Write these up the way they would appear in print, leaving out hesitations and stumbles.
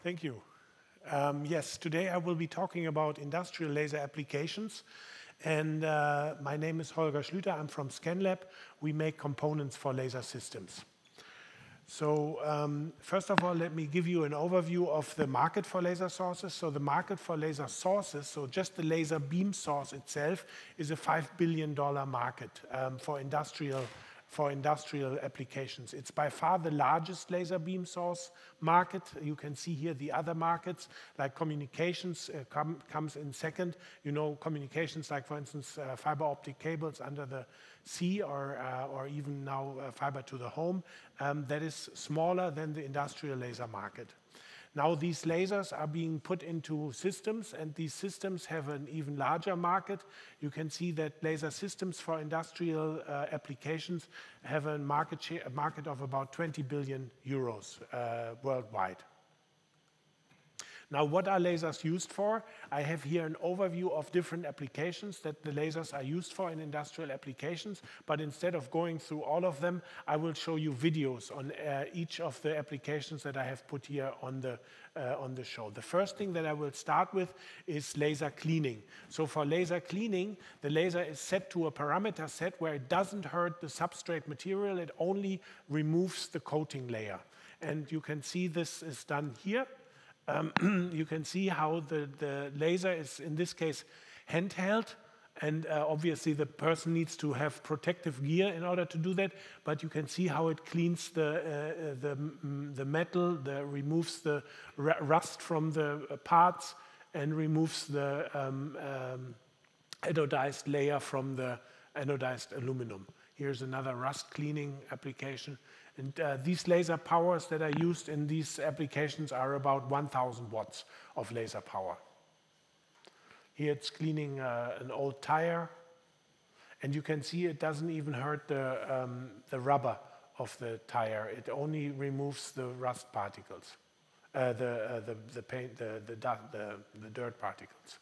Thank you. Yes, today I will be talking about industrial laser applications. And my name is Holger Schlüter. I'm from ScanLab. We make components for laser systems. So first of all, let me give you an overview of the market for laser sources. So the market for laser sources, so just the laser beam source itself, is a $5 billion market for industrial applications. It's by far the largest laser beam source market. You can see here the other markets, like communications comes in second. You know, communications like, for instance, fiber optic cables under the sea or even now fiber to the home. That is smaller than the industrial laser market. Now these lasers are being put into systems, and these systems have an even larger market. You can see that laser systems for industrial applications have a market of about 20 billion euros worldwide. Now, what are lasers used for? I have here an overview of different applications that the lasers are used for in industrial applications, but instead of going through all of them, I will show you videos on each of the applications that I have put here on the show. The first thing that I will start with is laser cleaning. So for laser cleaning, the laser is set to a parameter set where it doesn't hurt the substrate material, it only removes the coating layer. And you can see this is done here. You can see how the laser is, in this case, handheld, and obviously the person needs to have protective gear in order to do that, but you can see how it cleans the metal, removes the rust from the parts, and removes the anodized layer from the anodized aluminum. Here's another rust cleaning application. And these laser powers that are used in these applications are about 1,000 watts of laser power. Here it's cleaning an old tire, and you can see it doesn't even hurt the rubber of the tire. It only removes the rust particles, the paint, the dirt particles.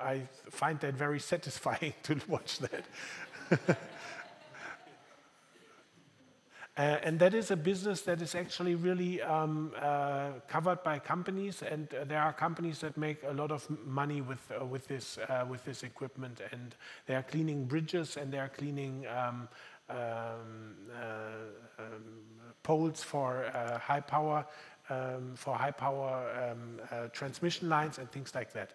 I find that very satisfying to watch that. And that is a business that is actually really covered by companies, and there are companies that make a lot of money with this equipment, and they are cleaning bridges, and they are cleaning poles for high power transmission lines and things like that.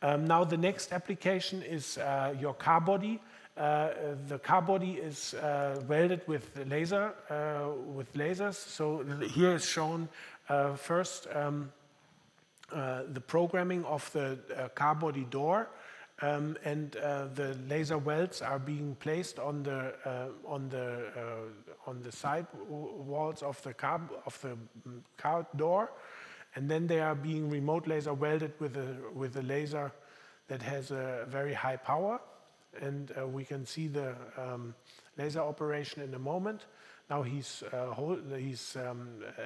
Now the next application is your car body. The car body is welded with lasers. So here is shown first the programming of the car body door, and the laser welds are being placed on the side walls of the car door. And then they are being remote laser welded with a laser that has a very high power. And we can see the laser operation in a moment. Now he's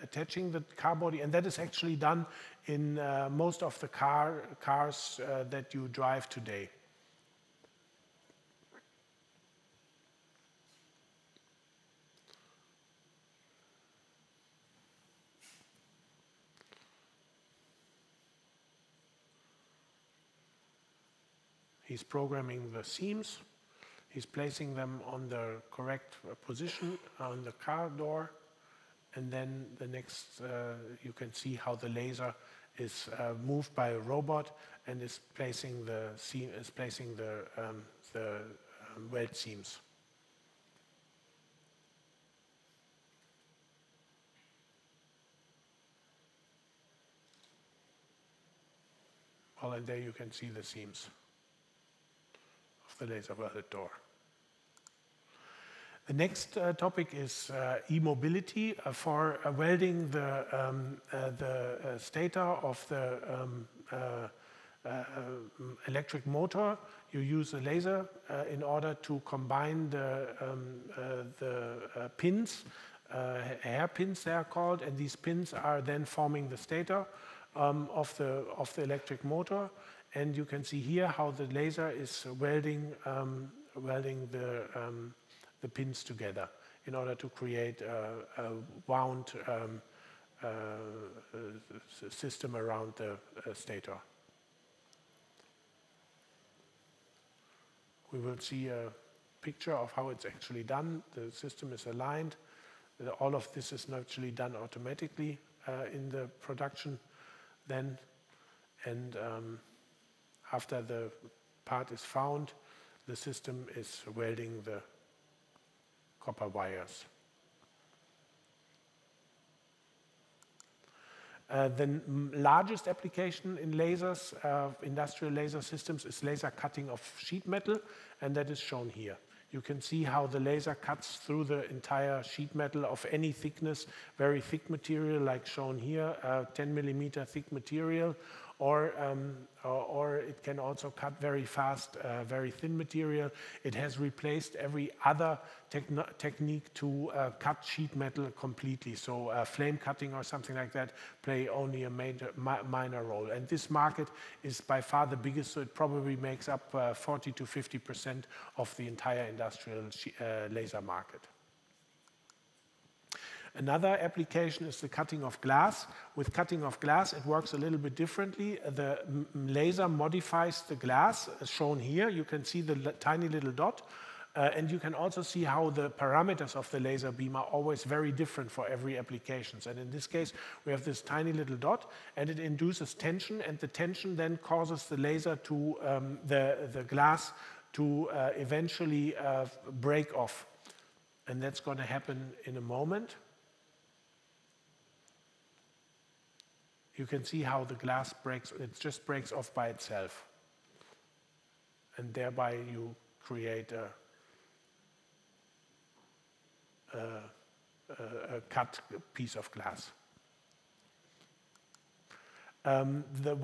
attaching the car body, and that is actually done in most of the cars that you drive today. He's programming the seams. He's placing them on the correct position on the car door. And then the next, you can see how the laser is moved by a robot and is placing the weld seams. Well, and there you can see the seams the laser welded door. The next topic is e-mobility. For welding the stator of the electric motor, you use a laser in order to combine the pins, hair pins they are called, and these pins are then forming the stator. of the electric motor, and you can see here how the laser is welding the pins together in order to create a wound system around the stator. We will see a picture of how it's actually done. The system is aligned. All of this is naturally done automatically in the production then. And after the part is found, the system is welding the copper wires. The largest application in lasers, industrial laser systems, is laser cutting of sheet metal, and that is shown here. You can see how the laser cuts through the entire sheet metal of any thickness, very thick material like shown here, 10 millimeter thick material, or it can also cut very fast, very thin material. It has replaced every other technique to cut sheet metal completely. So flame cutting or something like that play only a minor role. And this market is by far the biggest, so it probably makes up 40 to 50% of the entire industrial laser market. Another application is the cutting of glass. With cutting of glass, it works a little bit differently. The laser modifies the glass, as shown here. You can see the tiny little dot. And you can also see how the parameters of the laser beam are always very different for every application. And in this case, we have this tiny little dot, and it induces tension, and the tension then causes the laser to, the glass to eventually break off. And that's going to happen in a moment. You can see how the glass breaks, it just breaks off by itself. And thereby you create a cut piece of glass. The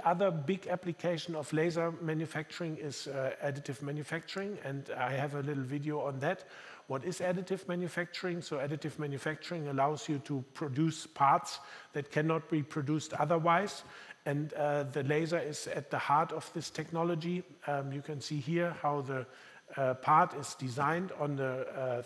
other big application of laser manufacturing is additive manufacturing, and I have a little video on that. What is additive manufacturing? So additive manufacturing allows you to produce parts that cannot be produced otherwise, and the laser is at the heart of this technology. You can see here how the part is designed on a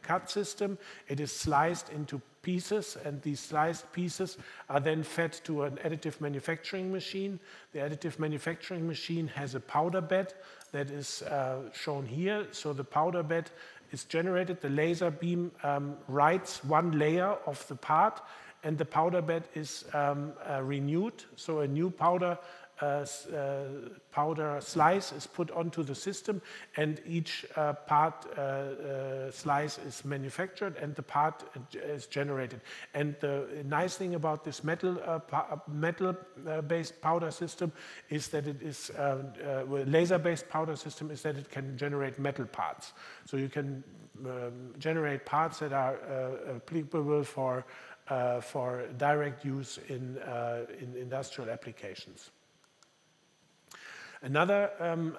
cut system. It is sliced into pieces, and these sliced pieces are then fed to an additive manufacturing machine. The additive manufacturing machine has a powder bed that is shown here. So the powder bed is generated. The laser beam writes one layer of the part, and the powder bed is renewed. So a new powder slice is put onto the system, and each part slice is manufactured, and the part is generated. And the nice thing about this metal-based powder system is that it is laser-based powder system is that it can generate metal parts. So you can generate parts that are applicable for direct use in industrial applications. Another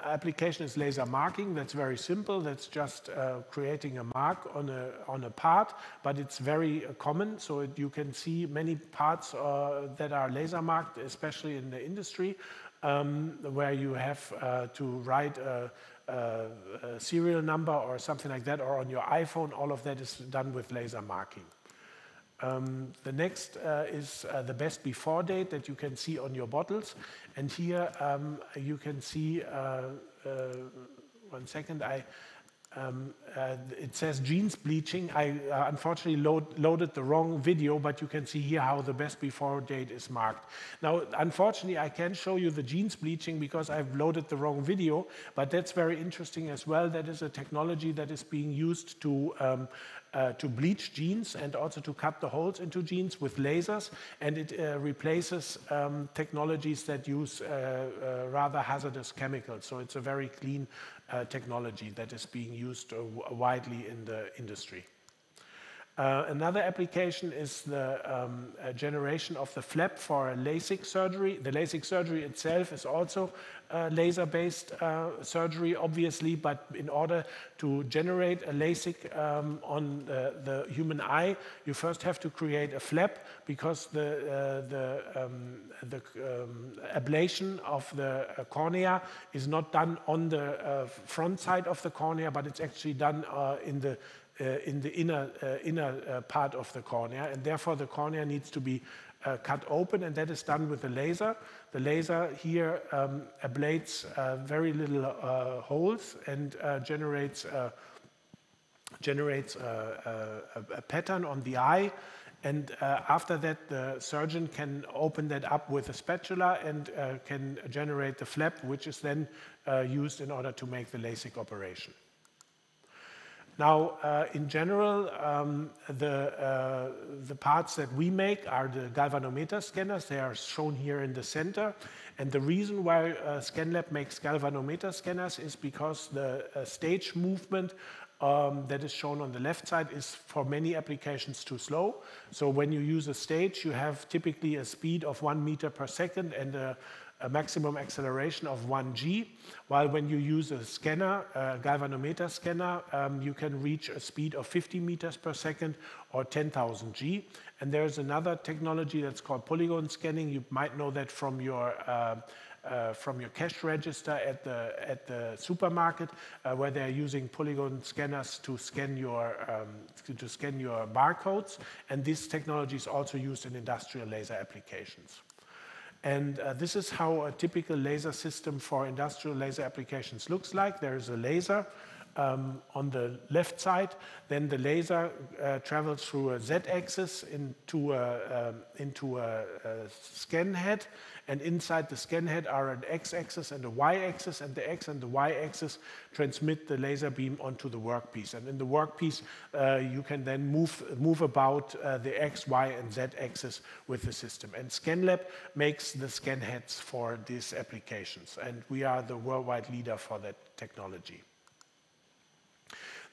application is laser marking. That's very simple. That's just creating a mark on a part, but it's very common. So you can see many parts that are laser marked, especially in the industry, where you have to write a serial number or something like that, or on your iPhone. All of that is done with laser marking. The next is the best before date that you can see on your bottles. And here you can see, 1 second, it says jeans bleaching. I unfortunately loaded the wrong video, but you can see here how the best before date is marked. Now, unfortunately, I can't show you the jeans bleaching because I've loaded the wrong video, but that's very interesting as well. That is a technology that is being used to bleach jeans and also to cut the holes into jeans with lasers, and it replaces technologies that use rather hazardous chemicals. So it's a very clean technology that is being used widely in the industry. Another application is the generation of the flap for LASIK surgery. The LASIK surgery itself is also laser-based surgery, obviously, but in order to generate a LASIK on the human eye, you first have to create a flap, because the ablation of the cornea is not done on the front side of the cornea, but it's actually done in the inner part of the cornea, and therefore the cornea needs to be cut open, and that is done with a laser. The laser here ablates very little holes and generates a pattern on the eye. And after that, the surgeon can open that up with a spatula and can generate the flap, which is then used in order to make the LASIK operation. Now, in general, the parts that we make are the galvanometer scanners. They are shown here in the center. And the reason why ScanLab makes galvanometer scanners is because the stage movement that is shown on the left side is for many applications too slow. So when you use a stage, you have typically a speed of 1 meter per second and a maximum acceleration of 1 g, while when you use a scanner, a galvanometer scanner, you can reach a speed of 50 meters per second or 10,000 g. And there's another technology that's called polygon scanning. You might know that from your cash register at the supermarket, where they're using polygon scanners to scan your barcodes. And this technology is also used in industrial laser applications. And this is how a typical laser system for industrial laser applications looks like. There is a laser on the left side. Then the laser travels through a z-axis into a scan head. And inside the scan head are an x-axis and a y-axis. And the x and the y-axis transmit the laser beam onto the workpiece. And in the workpiece, you can then move about the x, y, and z-axis with the system. And ScanLab makes the scan heads for these applications. And we are the worldwide leader for that technology.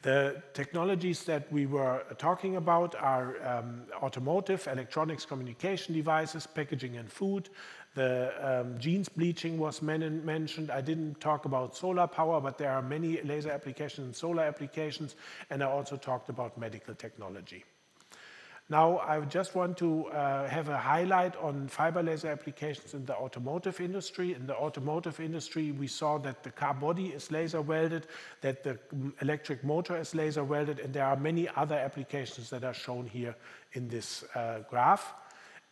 The technologies that we were talking about are automotive, electronics, communication devices, packaging and food. The jeans bleaching was mentioned. I didn't talk about solar power, but there are many laser applications and solar applications, and I also talked about medical technology. Now, I just want to have a highlight on fiber laser applications in the automotive industry. In the automotive industry, we saw that the car body is laser welded, that the electric motor is laser welded, and there are many other applications that are shown here in this graph.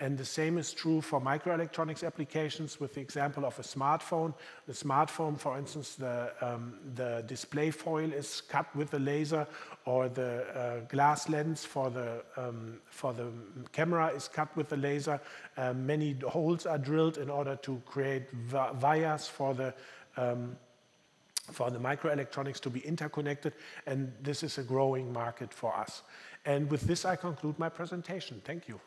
And the same is true for microelectronics applications, with the example of a smartphone. The smartphone, for instance, the display foil is cut with a laser, or the glass lens for the camera is cut with a laser. Many holes are drilled in order to create wires for the microelectronics to be interconnected, and this is a growing market for us. And with this, I conclude my presentation. Thank you.